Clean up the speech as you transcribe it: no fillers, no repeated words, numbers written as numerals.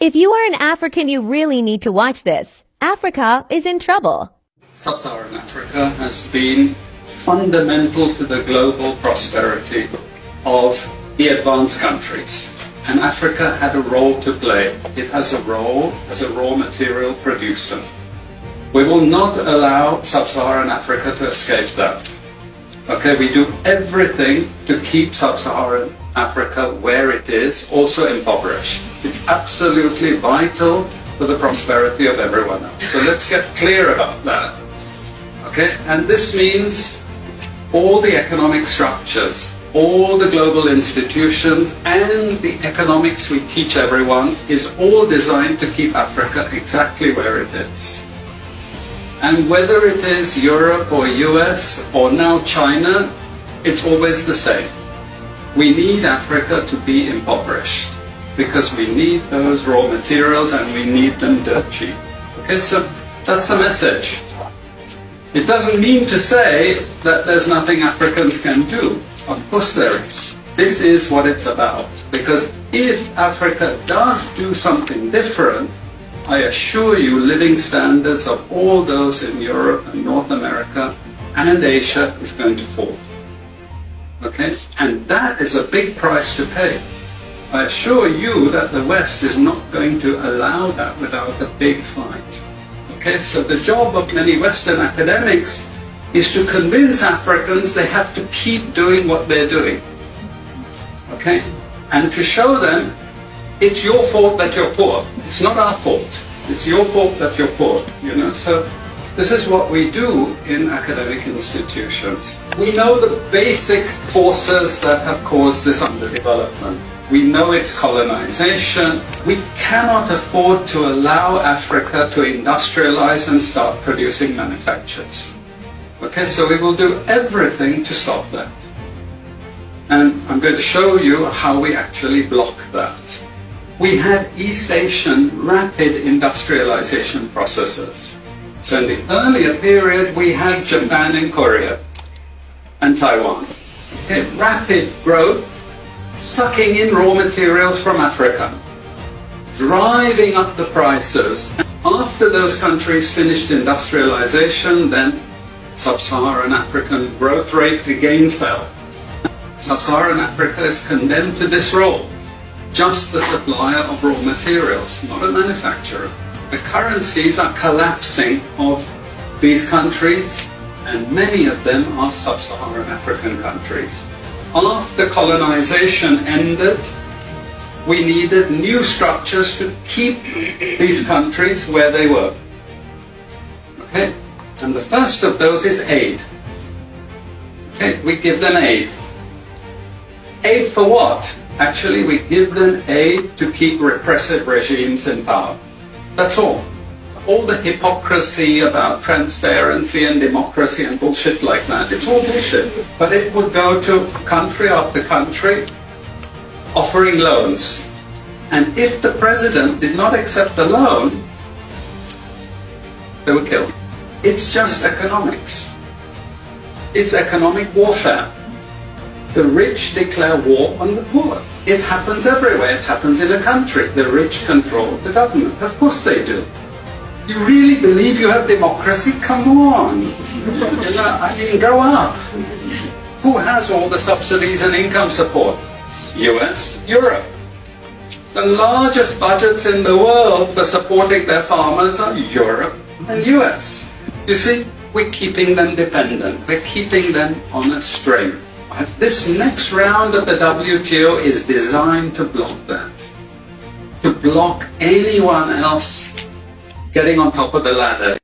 If you are an African, you really need to watch this. Africa is in trouble. Sub-Saharan Africa has been fundamental to the global prosperity of the advanced countries. And Africa had a role to play. It has a role as a raw material producer. We will not allow Sub-Saharan Africa to escape that. Okay, we do everything to keep Sub-Saharan Africa where it is, also impoverished. It's absolutely vital for the prosperity of everyone else. So let's get clear about that. Okay, and this means all the economic structures, all the global institutions, and the economics we teach everyone is all designed to keep Africa exactly where it is. And whether it is Europe or US or now China, it's always the same. We need Africa to be impoverished because we need those raw materials and we need them dirt cheap. Okay, so that's the message. It doesn't mean to say that there's nothing Africans can do. Of course there is. This is what it's about. Because if Africa does do something different, I assure you living standards of all those in Europe and North America and Asia is going to fall. Okay? And that is a big price to pay. I assure you that the West is not going to allow that without a big fight. Okay? So the job of many Western academics is to convince Africans they have to keep doing what they're doing. Okay? And to show them it's your fault that you're poor. It's not our fault. It's your fault that you're poor. You know? So this is what we do in academic institutions. We know the basic forces that have caused this underdevelopment. We know it's colonization. We cannot afford to allow Africa to industrialize and start producing manufactures. Okay, so we will do everything to stop that. And I'm going to show you how we actually block that. We had East Asian rapid industrialization processes. So in the earlier period, we had Japan and Korea and Taiwan. Okay, rapid growth, sucking in raw materials from Africa, driving up the prices. After those countries finished industrialization, then Sub-Saharan African growth rate again fell. Sub-Saharan Africa is condemned to this role, just the supplier of raw materials, not a manufacturer. The currencies are collapsing of these countries, and many of them are Sub-Saharan African countries. After colonization ended, we needed new structures to keep these countries where they were. Okay? And the first of those is aid. Okay, we give them aid. Aid for what? Actually, we give them aid to keep repressive regimes in power. That's all. All the hypocrisy about transparency and democracy and bullshit like that, it's all bullshit. But it would go to country after country offering loans. And if the president did not accept the loan, they were killed. It's just economics. It's economic warfare. The rich declare war on the poor. It happens everywhere. It happens in a country. The rich control the government. Of course they do. You really believe you have democracy? Come on. You know, I mean, grow up. Who has all the subsidies and income support? US, Europe. The largest budgets in the world for supporting their farmers are Europe and US. You see, we're keeping them dependent. We're keeping them on a string. This next round of the WTO is designed to block that. To block anyone else getting on top of the ladder.